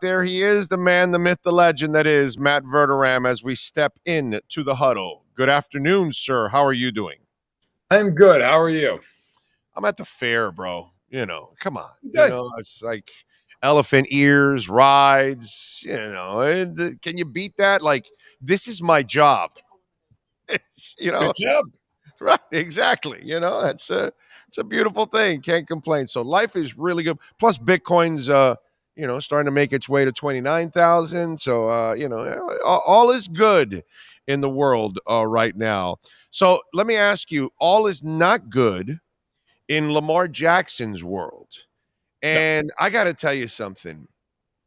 there he is, the man, the myth, the legend that is Matt Verderame as we step in to the huddle. Good afternoon, sir. How are you doing? I'm good. How are you? I'm at the fair, bro. Come on. Good. It's like elephant ears, rides, can you beat that? Like, this is my job. you know, Good job. right, exactly. It's a beautiful thing. Can't complain. So life is really good. Plus Bitcoin's starting to make its way to 29,000. So all is good in the world right now. So let me ask you, all is not good in Lamar Jackson's world. No. And I got to tell you something.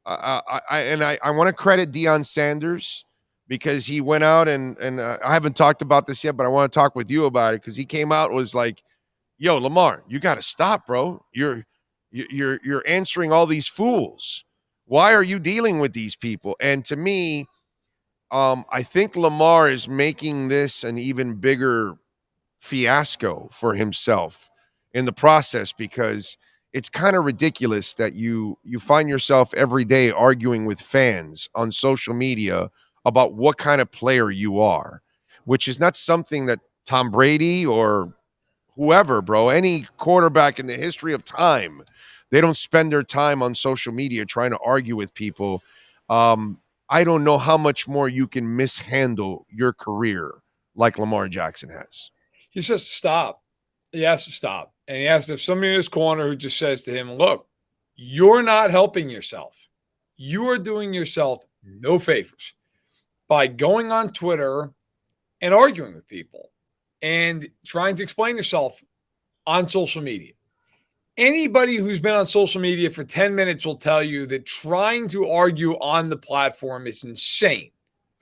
I want to credit Deion Sanders because he went out and I haven't talked about this yet, but I want to talk with you about it because he came out and was like, "Yo, Lamar, you got to stop, bro. You're answering all these fools. Why are you dealing with these people?" And to me, I think Lamar is making this an even bigger fiasco for himself in the process because it's kind of ridiculous that you find yourself every day arguing with fans on social media about what kind of player you are, which is not something that Tom Brady or whoever, bro, any quarterback in the history of time, they don't spend their time on social media trying to argue with people. I don't know how much more you can mishandle your career like Lamar Jackson has. He says to stop. He has to stop. And he has to have somebody in his corner who just says to him, look, you're not helping yourself. You are doing yourself no favors by going on Twitter and arguing with people and trying to explain yourself on social media. Anybody who's been on social media for 10 minutes will tell you that trying to argue on the platform is insane.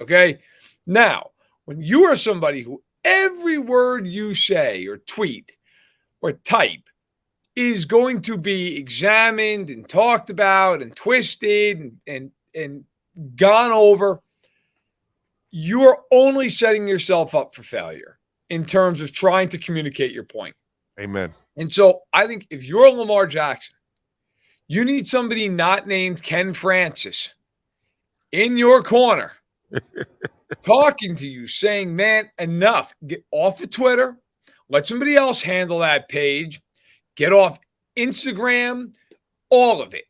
Okay. Now, when you are somebody who every word you say or tweet or type is going to be examined and talked about and twisted and gone over, you are only setting yourself up for failure in terms of trying to communicate your point. Amen. And so I think if you're Lamar Jackson, you need somebody not named Ken Francis in your corner talking to you, saying, man, enough. Get off of Twitter. Let somebody else handle that page. Get off Instagram, all of it.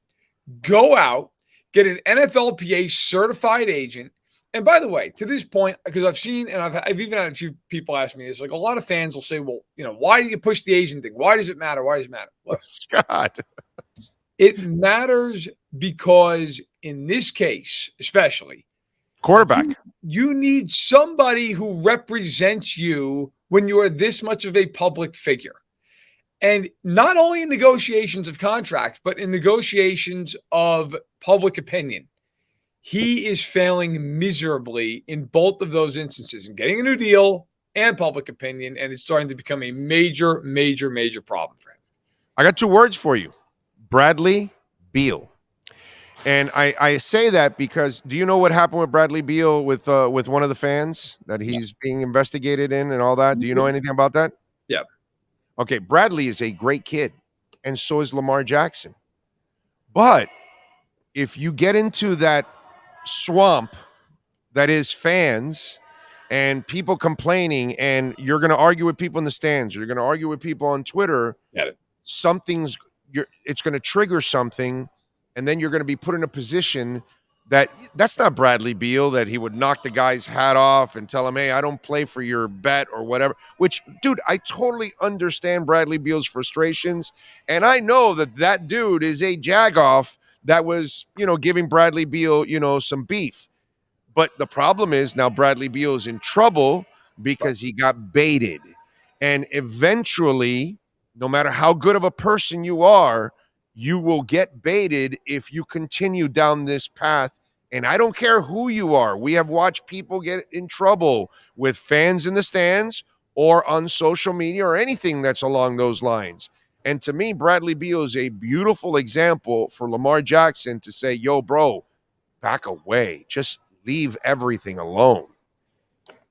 Go out, get an NFLPA certified agent. And by the way, to this point, because I've seen, and I've even had a few people ask me this, like a lot of fans will say, well, why do you push the agent thing? Why does it matter? Why does it matter? Look, Scott. It matters because in this case, especially, Quarterback. you need somebody who represents you when you are this much of a public figure. And not only in negotiations of contracts, but in negotiations of public opinion. He is failing miserably in both of those instances in getting a new deal and public opinion, and it's starting to become a major, major, major problem for him. I got two words for you. Bradley Beal. And I say that because do you know what happened with Bradley Beal with one of the fans that he's being investigated in and all that? Do you know anything about that? Yeah. Okay, Bradley is a great kid, and so is Lamar Jackson. But if you get into that swamp that is fans and people complaining, and you're going to argue with people in the stands, or you're going to argue with people on Twitter, it's going to trigger something, and then you're going to be put in a position that's not Bradley Beal, that he would knock the guy's hat off and tell him, hey, I don't play for your bet or whatever, which, dude, I totally understand Bradley Beal's frustrations. And I know that dude is a jagoff that was, giving Bradley Beal, some beef. But the problem is now Bradley Beal is in trouble because he got baited. And eventually, no matter how good of a person you are, you will get baited if you continue down this path. And I don't care who you are. We have watched people get in trouble with fans in the stands or on social media or anything that's along those lines. And to me, Bradley Beal is a beautiful example for Lamar Jackson to say, yo, bro, back away. Just leave everything alone.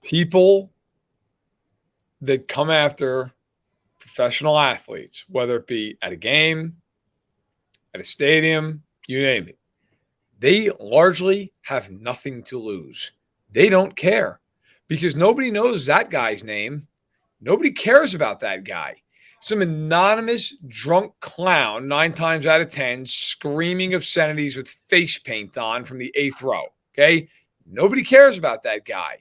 People that come after professional athletes, whether it be at a game, at a stadium, you name it, They largely have nothing to lose. They don't care because nobody knows that guy's name. Nobody cares about that guy. Some anonymous drunk clown, 9 times out of 10, screaming obscenities with face paint on from the 8th row. Okay. Nobody cares about that guy.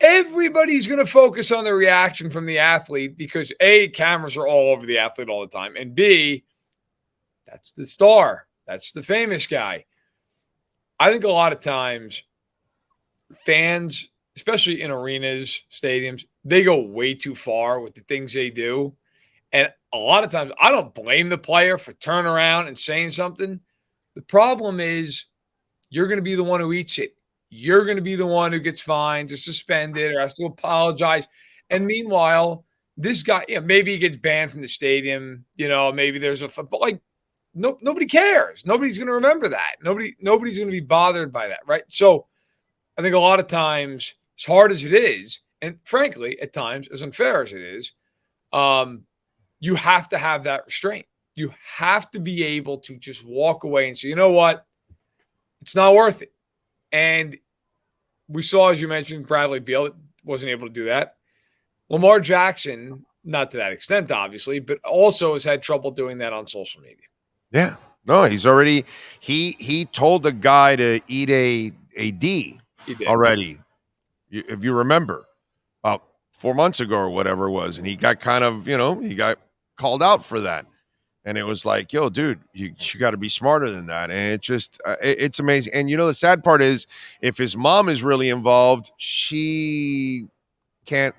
Everybody's going to focus on the reaction from the athlete because A, cameras are all over the athlete all the time. And B, that's the star. That's the famous guy. I think a lot of times fans, especially in arenas, stadiums, they go way too far with the things they do. And a lot of times I don't blame the player for turning around and saying something. The problem is you're going to be the one who eats it. You're going to be the one who gets fined or suspended or has to apologize. And meanwhile, this guy, maybe he gets banned from the stadium. Maybe there's but like, nobody cares. Nobody's going to remember that. Nobody's going to be bothered by that, right? So I think a lot of times, as hard as it is, and frankly, at times, as unfair as it is, you have to have that restraint. You have to be able to just walk away and say, you know what? It's not worth it. And we saw, as you mentioned, Bradley Beal wasn't able to do that. Lamar Jackson, not to that extent, obviously, but also has had trouble doing that on social media. Yeah. No, he's already he told the guy to eat a D already. If you remember, about 4 months ago or whatever it was, and he got kind of, he got called out for that. And it was like, yo, dude, you got to be smarter than that. And it just, it's amazing. And the sad part is, if his mom is really involved, she can't,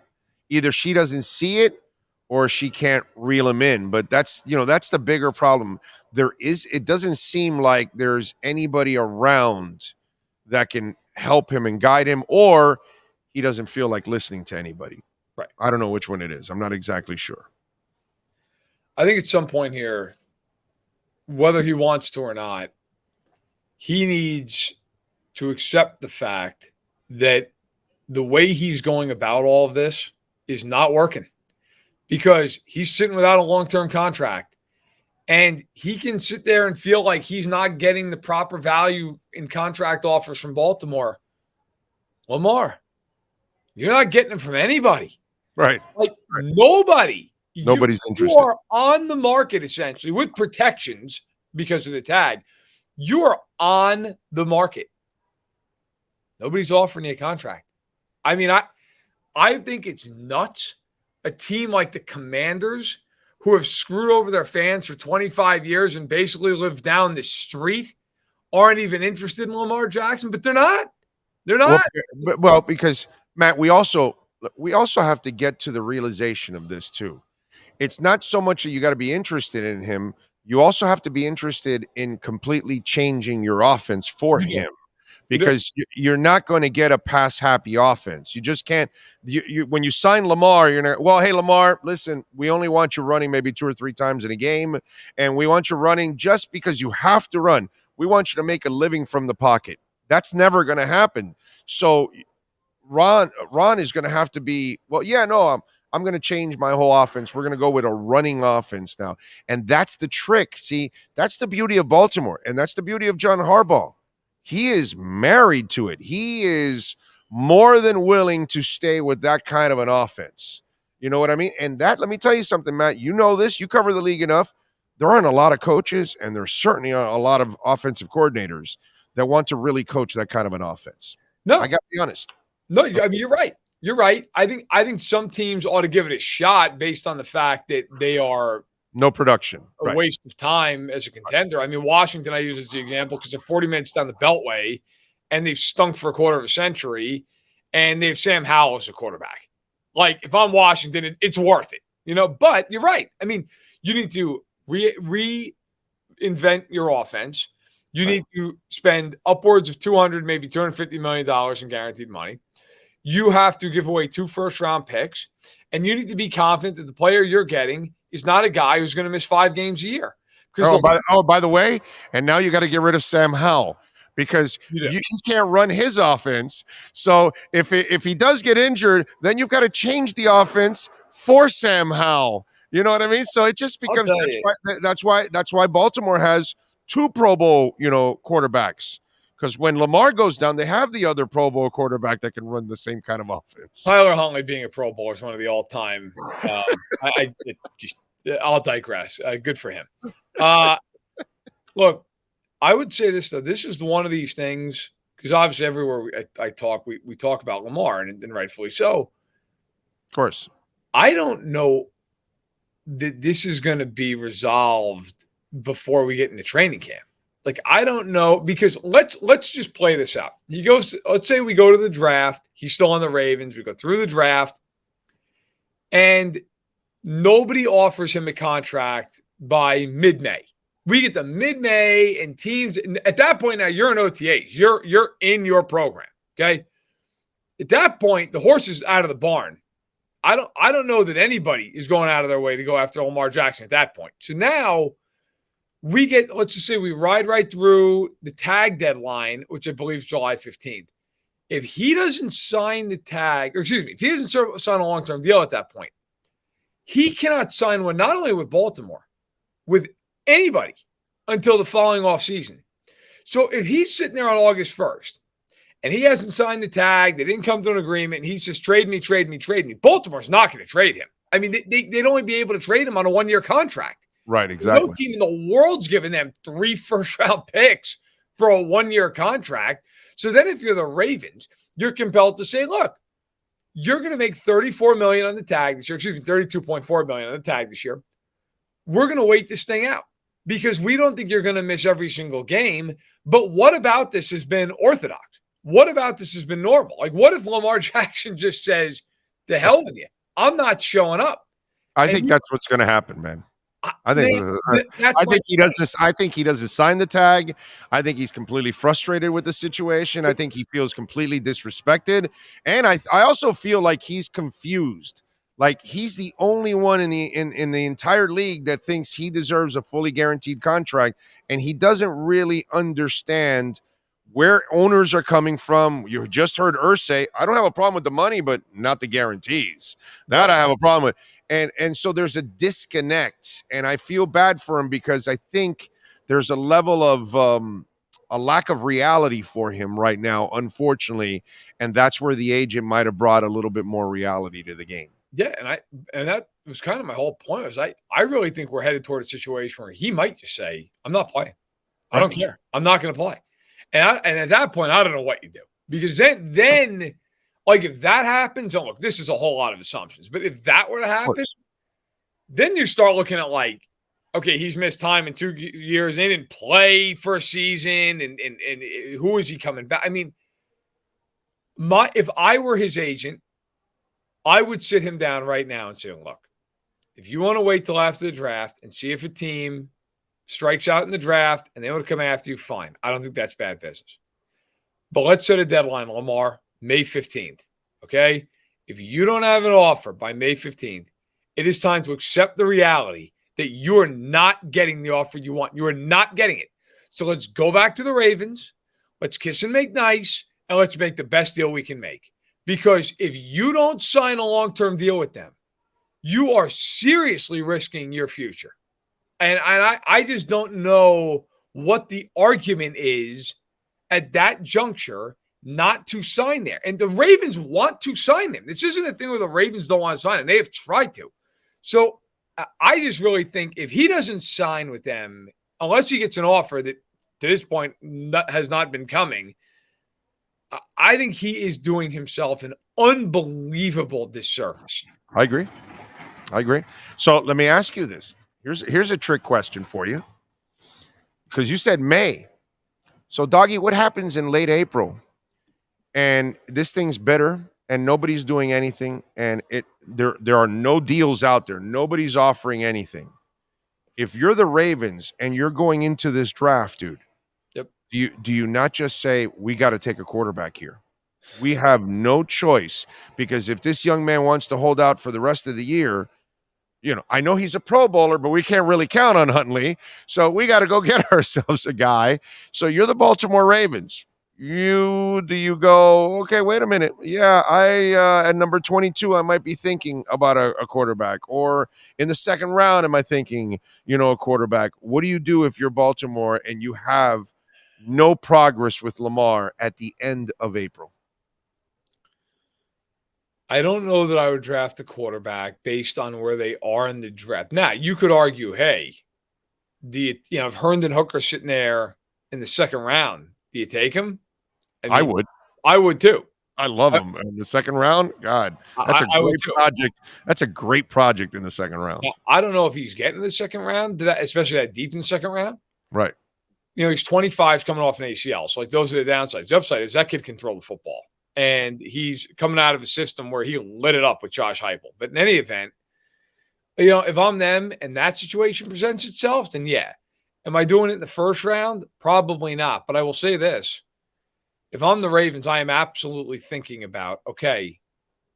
either she doesn't see it or she can't reel him in. But that's the bigger problem. It doesn't seem like there's anybody around that can help him and guide him, or he doesn't feel like listening to anybody. Right. I don't know which one it is. I'm not exactly sure. I think at some point here, whether he wants to or not, he needs to accept the fact that the way he's going about all of this is not working, because he's sitting without a long-term contract, and he can sit there and feel like he's not getting the proper value in contract offers from Baltimore. Lamar, you're not getting them from anybody. Right. Like nobody. Nobody's interested. You are on the market essentially with protections because of the tag. You are on the market. Nobody's offering you a contract. I mean, I think it's nuts. A team like the Commanders, who have screwed over their fans for 25 years and basically live down the street, aren't even interested in Lamar Jackson, but they're not. They're not. Well, because Matt, we also have to get to the realization of this too. It's not so much that you got to be interested in him. You also have to be interested in completely changing your offense for him, because you're not going to get a pass happy offense. You just can't. When you sign Lamar, you're not, well, hey, Lamar, listen, we only want you running maybe 2 or 3 times in a game, and we want you running just because you have to run. We want you to make a living from the pocket. That's never going to happen. So Ron is going to have to be, well, yeah, no, I'm going to change my whole offense. We're going to go with a running offense now. And that's the trick. See, that's the beauty of Baltimore. And that's the beauty of John Harbaugh. He is married to it. He is more than willing to stay with that kind of an offense. You know what I mean? And that, let me tell you something, Matt, you know this, you cover the league enough. There aren't a lot of coaches, and there's certainly a lot of offensive coordinators that want to really coach that kind of an offense. No, I got to be honest. No, I mean, you're right. You're right. I think some teams ought to give it a shot based on the fact that they are no production, a waste of time as a contender. I mean, Washington I use as the example because they're 40 minutes down the Beltway, and they've stunk for a quarter of a century, and they have Sam Howell as a quarterback. Like, if I'm Washington, it's worth it, But you're right. I mean, you need to reinvent your offense. You need to spend upwards of $200, maybe $250 million in guaranteed money. You have to give away 2 first-round picks, and you need to be confident that the player you're getting is not a guy who's going to miss 5 games a year. By the way, and now you got to get rid of Sam Howell, because he can't run his offense. So if he does get injured, then you've got to change the offense for Sam Howell. You know what I mean? So it just becomes that's why Baltimore has two Pro Bowl, quarterbacks. Because when Lamar goes down, they have the other Pro Bowl quarterback that can run the same kind of offense. Tyler Huntley being a Pro Bowler is one of the all-time. I'll digress. Good for him. Look, I would say this though. This is one of these things because obviously everywhere I talk, we talk about Lamar and rightfully so. Of course, I don't know that this is going to be resolved before we get into training camp. Like, I don't know, because let's just play this out. Let's say we go to the draft. He's still on the Ravens. We go through the draft, and nobody offers him a contract by mid-May. We get to mid-May, and teams at that point now you're in OTAs. You're in your program. Okay. At that point, the horse is out of the barn. I don't know that anybody is going out of their way to go after Lamar Jackson at that point. So now let's just say we ride right through the tag deadline, which I believe is July 15th. If he doesn't sign the tag, if he doesn't sign a long-term deal at that point, he cannot sign one, not only with Baltimore, with anybody until the following offseason. So if he's sitting there on August 1st and he hasn't signed the tag, they didn't come to an agreement, and he says, trade me. Baltimore's not going to trade him. I mean, they'd only be able to trade him on a one-year contract. Right, exactly. No team in the world's giving them 3 first-round picks for a one-year contract. So then if you're the Ravens, you're compelled to say, look, you're going to make $34 million on the tag this year. $32.4 million on the tag this year. We're going to wait this thing out because we don't think you're going to miss every single game. But what about this has been orthodox? What about this has been normal? Like, what if Lamar Jackson just says, to hell with you, I'm not showing up? I think that's what's going to happen, man. I think he doesn't. I think he doesn't sign the tag. I think he's completely frustrated with the situation. I think he feels completely disrespected, and I also feel like he's confused. Like he's the only one in the entire league that thinks he deserves a fully guaranteed contract, and he doesn't really understand where owners are coming from. You just heard say, I don't have a problem with the money, but not the guarantees. That I have a problem with. And so there's a disconnect, and I feel bad for him because I think there's a level of a lack of reality for him right now, unfortunately, and that's where the agent might have brought a little bit more reality to the game. Yeah, and that was kind of my whole point. Was I really think we're headed toward a situation where he might just say, "I'm not playing. I don't care. I'm not going to play." And at that point, I don't know what you do because then. Like, if that happens, and look, this is a whole lot of assumptions, but if that were to happen, then you start looking at like, okay, he's missed time in 2 years. They didn't play for a season, and who is he coming back? I mean, if I were his agent, I would sit him down right now and say, look, if you want to wait till after the draft and see if a team strikes out in the draft and they want to come after you, fine. I don't think that's bad business. But let's set a deadline, Lamar. May 15th, okay? If you don't have an offer by May 15th, it is time to accept the reality that you're not getting the offer you want. You are not getting it. So let's go back to the Ravens. Let's kiss and make nice, and let's make the best deal we can make. Because if you don't sign a long-term deal with them, you are seriously risking your future. And I just don't know what the argument is at that juncture not to sign there. And the Ravens want to sign them. This isn't a thing where the Ravens don't want to sign him. They have tried to. So I just really think if he doesn't sign with them, unless he gets an offer that to this point has not been coming, I think he is doing himself an unbelievable disservice. I agree. So let me ask you this. Here's a trick question for you. Because you said May. So, Doggy, what happens in late April? And this thing's better and nobody's doing anything, and there are no deals out there. Nobody's offering anything. If you're the Ravens and you're going into this draft, dude, yep. Do you not just say, we got to take a quarterback here? We have no choice, because if this young man wants to hold out for the rest of the year, I know he's a Pro Bowler, but we can't really count on Huntley. So we got to go get ourselves a guy. So you're the Baltimore Ravens. do you go, okay, wait a minute. Yeah, at number 22, I might be thinking about a quarterback. Or in the second round, am I thinking, a quarterback? What do you do if you're Baltimore and you have no progress with Lamar at the end of April? I don't know that I would draft a quarterback based on where they are in the draft. Now, you could argue, hey, if Herndon Hooker's sitting there in the second round, do you take him? I I mean, would. I would too. I love I, him in the second round. God, that's I, a I would great too. project. That's a great project in the second Now, round. I don't know if he's getting the second round, especially that deep in the second round. Right. He's 25, coming off an ACL. So, like, those are the downsides. The upside is that kid can throw the football. And he's coming out of a system where he lit it up with Josh Heupel. But in any event, if I'm them and that situation presents itself, then yeah. Am I doing it in the first round? Probably not. But I will say this. If I'm the Ravens, I am absolutely thinking about, okay,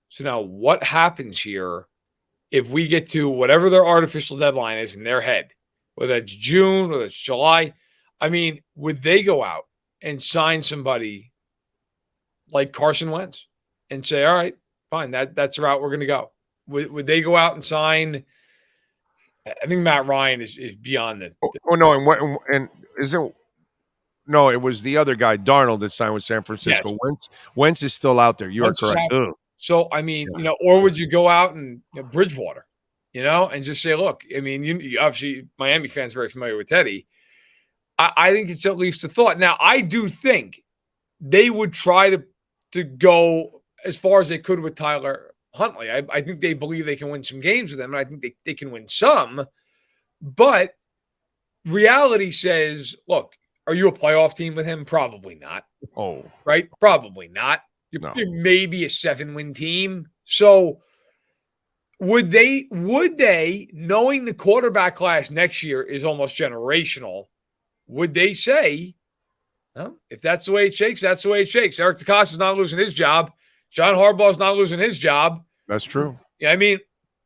so now what happens here if we get to whatever their artificial deadline is in their head, whether it's June or it's July? I mean, would they go out and sign somebody like Carson Wentz and say, all right, fine, that's the route we're going to go? Would they go out and sign? I think Matt Ryan is beyond the. Oh no, and isn't no, it was the other guy, Darnold, that signed with San Yes, Francisco. Wentz is still out there. You are Wentz is correct. out. Ugh. So I mean, Yeah. or would you go out and Bridgewater, and just say, look, I mean, you obviously Miami fans very familiar with Teddy. I think it's at least a thought. Now, I do think they would try to go as far as they could with Tyler Huntley. I think they believe they can win some games with him, and I think they can win some. But reality says, look, are you a playoff team with him? Probably not. Oh, Right? Probably not. no. You're maybe a 7-win team. So would they, knowing the quarterback class next year is almost generational, would they say, well, if that's the way it shakes, that's the way it shakes. Eric DeCosta's not losing his job. John Harbaugh's not losing his job. That's true. I mean,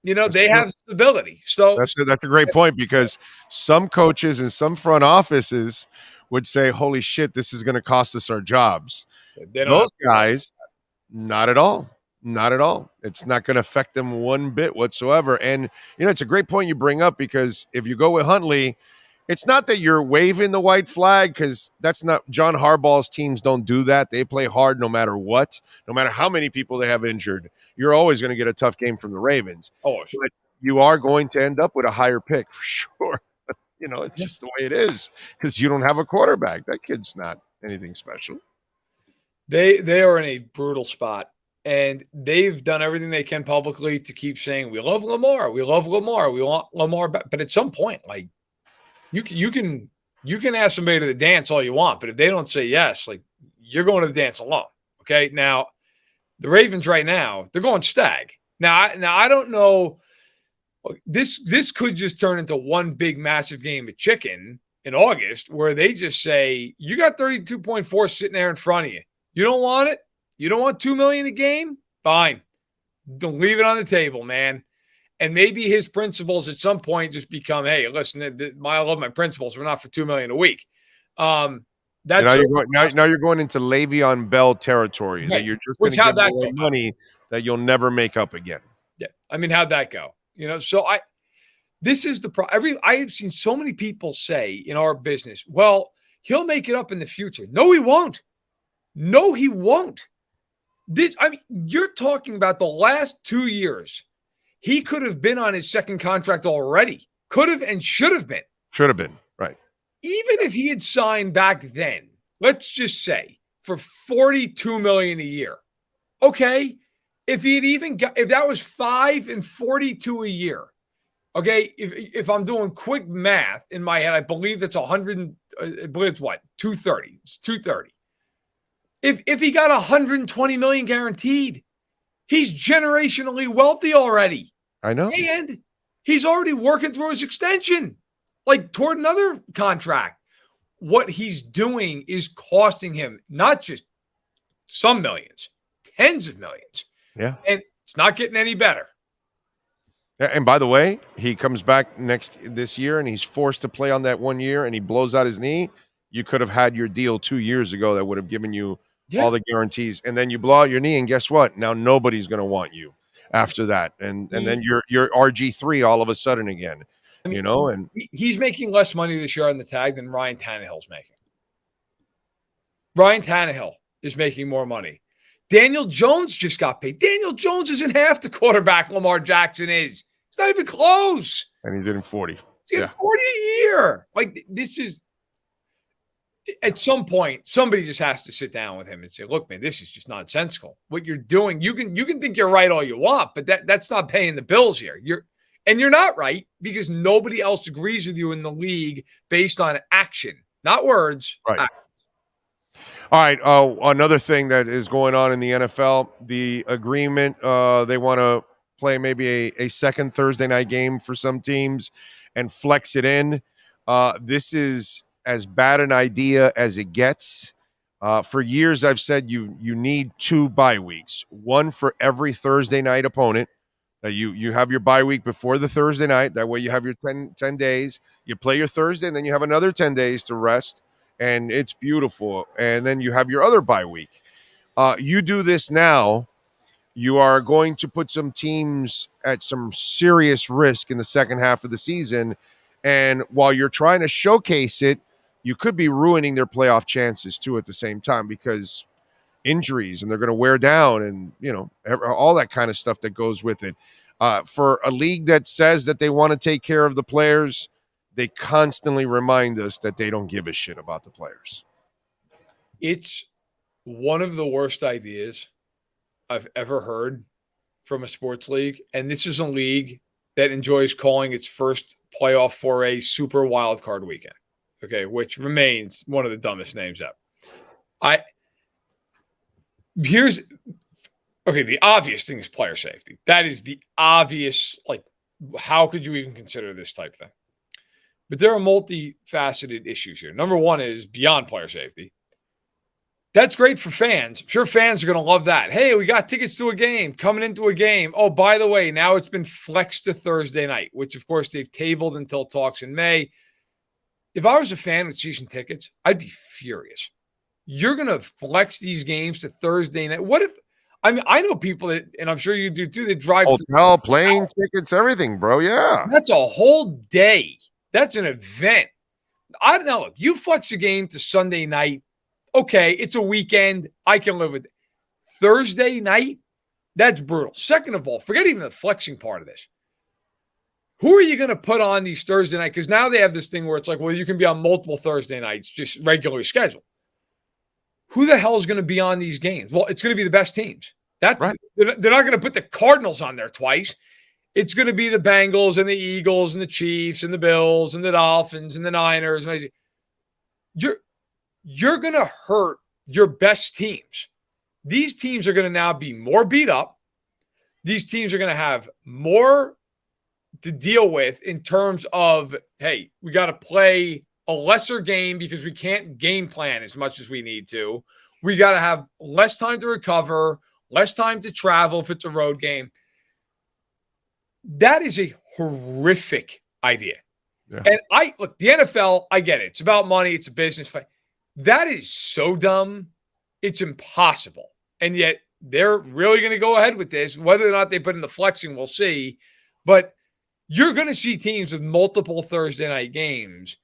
That's they true. have stability. So That's a great point, because some coaches and some front offices would say, "Holy shit, this is going to cost us our jobs." they don't have. Those guys, not at all. Not at all. It's not going to affect them one bit whatsoever. And it's a great point you bring up, because if you go with Huntley, it's not that you're waving the white flag, because that's not John Harbaugh's teams don't do that. They play hard no matter what, no matter how many people they have injured. You're always going to get a tough game from the Ravens. Oh, sure. But you are going to end up with a higher pick for sure. It's just the way it is, because you don't have a quarterback. That kid's not anything special. They are in a brutal spot, and they've done everything they can publicly to keep saying, we love Lamar, we love Lamar, we want Lamar back. But at some point, like, you can ask somebody to the dance all you want, but if they don't say yes, like, you're going to the dance alone. Okay. Now, the Ravens right now, they're going stag. Now I don't know. This could just turn into one big massive game of chicken in August, where they just say, you got 32.4 sitting there in front of you. You don't want it? You don't want $2 million a game? Fine. Don't leave it on the table, man. And maybe his principles at some point just become, hey, listen, I love my principles. We're not for $2 million a week. That's now you're going into Le'Veon Bell territory, right, that you're just going to give more money that you'll never make up again. Yeah, I mean, how'd that go? So this is the problem. I have seen so many people say in our business, well, he'll make it up in the future. No, he won't. No, he won't. You're talking about the last 2 years. He could have been on his second contract already. Could have and should have been. Should have been, right. Even if he had signed back then, let's just say for $42 million a year. Okay. If that was $5 and $42 a year. Okay. If I'm doing quick math in my head, I believe that's 100. I believe it's what? 230. It's 230. If he got 120 million guaranteed, he's generationally wealthy already. I know. And he's already working through his extension, like toward another contract. What he's doing is costing him not just some millions, tens of millions. Yeah. And it's not getting any better. And by the way, he comes back this year and he's forced to play on that 1 year and he blows out his knee. you could have had your deal 2 years ago that would have given you Yeah. all the guarantees, and then you blow out your knee, and guess what? Now nobody's going to want you after that, and then you're RG3 all of a sudden again, I mean, and he's making less money this year on the tag than Ryan Tannehill's making. Ryan Tannehill is making more money. Daniel Jones just got paid. Daniel Jones isn't half the quarterback Lamar Jackson is. It's not even close. and he's hitting 40. He's getting 40 a year. Like, this is, at some point, somebody just has to sit down with him and say, look, man, this is just nonsensical. What you're doing, you can think you're right all you want, but that's not paying the bills here. You're not right because nobody else agrees with you in the league based on action, not words. Right. Action. All right. Another thing that is going on in the NFL, the agreement, they want to play maybe a second Thursday night game for some teams and flex it in. This is as bad an idea as it gets. For years, I've said you need 2 bye weeks, one for every Thursday night opponent. That you have your bye week before the Thursday night. That way you have your 10 days. You play your Thursday, and then you have another 10 days to rest. And it's beautiful. And then you have your other bye week. You do this now, you are going to put some teams at some serious risk in the second half of the season. And while you're trying to showcase it, you could be ruining their playoff chances too at the same time because injuries and they're going to wear down and, all that kind of stuff that goes with it. For a league that says that they want to take care of the players, they constantly remind us that they don't give a shit about the players. It's one of the worst ideas I've ever heard from a sports league. And this is a league that enjoys calling its first playoff foray Super Wild Card Weekend. Okay, which remains one of the dumbest names ever. The obvious thing is player safety. That is the obvious, how could you even consider this type thing? But there are multifaceted issues here. Number one is beyond player safety. That's great for fans. I'm sure fans are going to love that. Hey, we got tickets to a game, coming into a game. Oh, by the way, now it's been flexed to Thursday night, which, of course, they've tabled until talks in May. If I was a fan with season tickets, I'd be furious. You're going to flex these games to Thursday night. What if – I know people that – and I'm sure you do too – that drive – hotel, plane tickets, everything, bro. Yeah. That's a whole day. That's an event. I don't know. Look, you flex a game to Sunday night. Okay, it's a weekend. I can live with it. Thursday night, that's brutal. Second of all, forget even the flexing part of this. Who are you going to put on these Thursday nights? Because now they have this thing where it's like, well, you can be on multiple Thursday nights, just regularly scheduled. Who the hell is going to be on these games? Well, it's going to be the best teams. That's right. They're not going to put the Cardinals on there twice. It's going to be the Bengals and the Eagles and the Chiefs and the Bills and the Dolphins and the Niners. You're going to hurt your best teams. These teams are going to now be more beat up. These teams are going to have more to deal with in terms of, hey, we got to play a lesser game because we can't game plan as much as we need to. We got to have less time to recover, less time to travel if it's a road game. That is a horrific idea. Yeah. And look, the NFL, I get it. It's about money. It's a business fight. That is so dumb. It's impossible. And yet they're really going to go ahead with this. Whether or not they put in the flexing, we'll see. But you're going to see teams with multiple Thursday night games.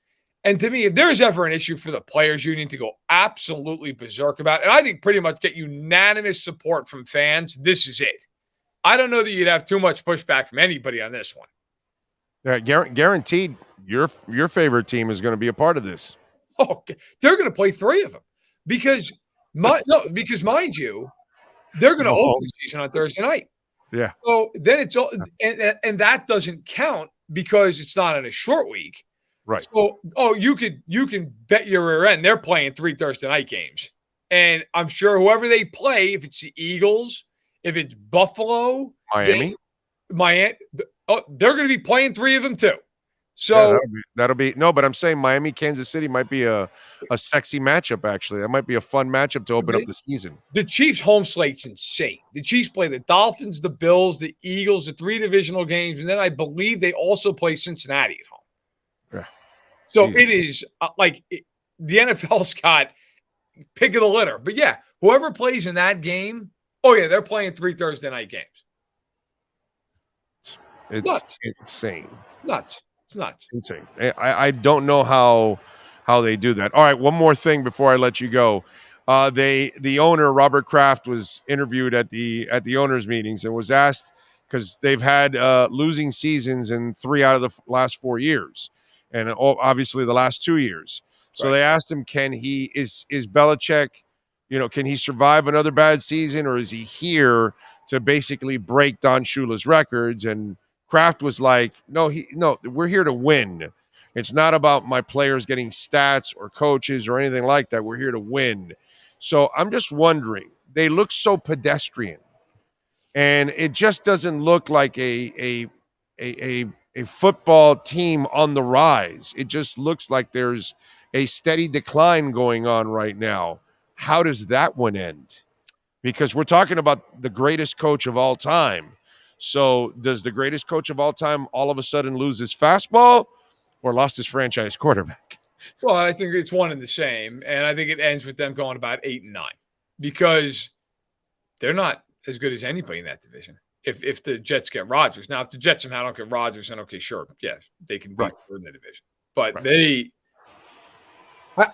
And to me, if there's ever an issue for the players union to go absolutely berserk about, and I think pretty much get unanimous support from fans, this is it. I don't know that you'd have too much pushback from anybody on this one. Yeah, guaranteed your favorite team is going to be a part of this. Okay. They're going to play 3 of them because mind you, they're going to open the season on Thursday night. Yeah. So then it's all, and that doesn't count because it's not on a short week. Right. So, you can bet your rear end they're playing 3 Thursday night games. And I'm sure whoever they play, if it's the Eagles, if it's Buffalo, Miami, they're going to be playing 3 of them too. So yeah, that'll be no, but I'm saying Miami, Kansas City might be a sexy matchup. Actually, that might be a fun matchup to open up the season. The Chiefs' home slate's insane. The Chiefs play the Dolphins, the Bills, the Eagles, the 3 divisional games, and then I believe they also play Cincinnati at home. Yeah. So it is the NFL's got pick of the litter. But yeah, whoever plays in that game, oh yeah, they're playing 3 Thursday night games. It's nuts. insane. Nuts. It's nuts. Insane. I don't know how they do that. All right, one more thing before I let you go. The owner, Robert Kraft, was interviewed at the owners meetings and was asked, because they've had losing seasons in 3 out of the last 4 years, and obviously the last 2 years. So they asked him, can he is Belichick, can he survive another bad season, or is he here to basically break Don Shula's records? And Kraft was like, no, we're here to win. It's not about my players getting stats or coaches or anything like that. We're here to win. So I'm just wondering, they look so pedestrian, and it just doesn't look like a football team on the rise. It just looks like there's a steady decline going on right now. How does that one end? Because we're talking about the greatest coach of all time. So does the greatest coach of all time all of a sudden lose his fastball or lost his franchise quarterback? Well, I think it's one and the same. And I think it ends with them going about 8-9 because they're not as good as anybody in that division. If the Jets get Rodgers. Now, if the Jets somehow don't get Rodgers, then okay, sure. Yeah, they can beat third in the division. But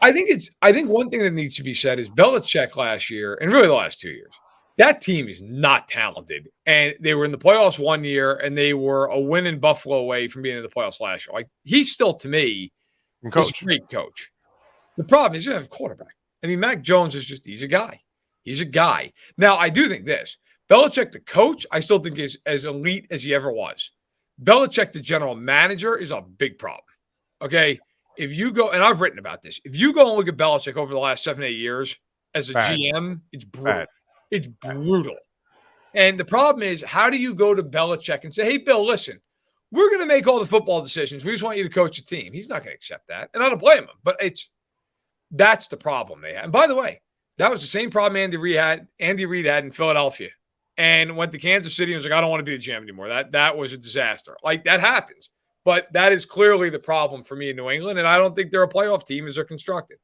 I think one thing that needs to be said is Belichick last year, and really the last 2 years, that team is not talented. And they were in the playoffs 1 year, and they were a win in Buffalo away from being in the playoffs last year. Like, he's still, to me, a great coach. The problem is he doesn't have a quarterback. I mean, Mac Jones is he's a guy. He's a guy. Now, I do think this. Belichick, the coach, I still think is as elite as he ever was. Belichick, the general manager, is a big problem. Okay? If you go, and I've written about this, if you go and look at Belichick over the last 7-8 years as a GM, it's brutal. It's brutal. And the problem is, how do you go to Belichick and say, hey, Bill, listen, we're going to make all the football decisions. We just want you to coach a team. He's not going to accept that. And I don't blame him. But that's the problem they had. And by the way, that was the same problem Andy Reid had in Philadelphia and went to Kansas City and was like, I don't want to be the GM anymore. That was a disaster. Like, that happens. But that is clearly the problem for me in New England, and I don't think they're a playoff team as they're constructed.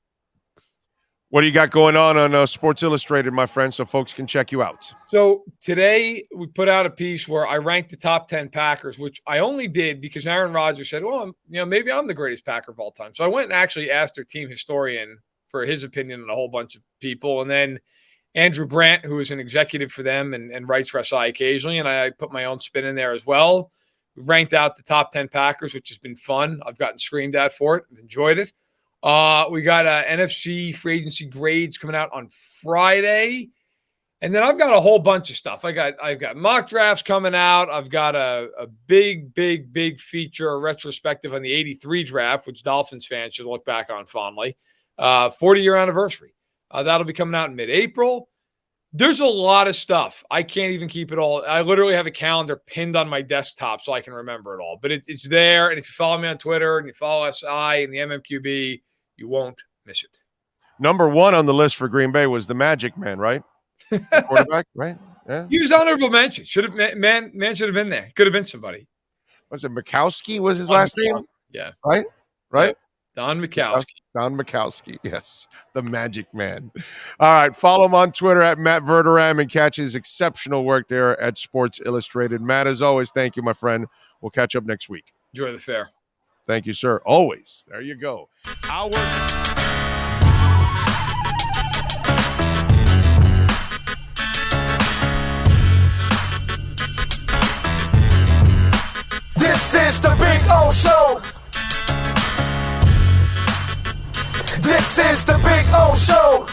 What do you got going on Sports Illustrated, my friend, so folks can check you out? So today we put out a piece where I ranked the top 10 Packers, which I only did because Aaron Rodgers said, well, maybe I'm the greatest Packer of all time. So I went and actually asked their team historian for his opinion on a whole bunch of people. And then Andrew Brandt, who is an executive for them and writes for SI occasionally, and I put my own spin in there as well. We ranked out the top 10 Packers, which has been fun. I've gotten screamed at for it. I've enjoyed it. We got NFC free agency grades coming out on Friday. And then I've got a whole bunch of stuff. I've got mock drafts coming out. I've got a big feature, a retrospective on the 83 draft, which Dolphins fans should look back on fondly. 40-year anniversary. That'll be coming out in mid-April. There's a lot of stuff. I can't even keep it all. I literally have a calendar pinned on my desktop so I can remember it all. But it's there. And if you follow me on Twitter and you follow SI and the MMQB, you won't miss it. Number 1 on the list for Green Bay was the Magic Man, right? The quarterback, right? Yeah. He was honorable mention. Man should have been there. Could have been somebody. Was it Mikowski was his last name? Yeah. Right? Yeah. Don Mikowski. Don Mikowski, yes. The Magic Man. All right. Follow him on Twitter at Matt Verderame and catch his exceptional work there at Sports Illustrated. Matt, as always, thank you, my friend. We'll catch up next week. Enjoy the fair. Thank you, sir. Always. There you go. This is the Big O Show. This is the Big O Show.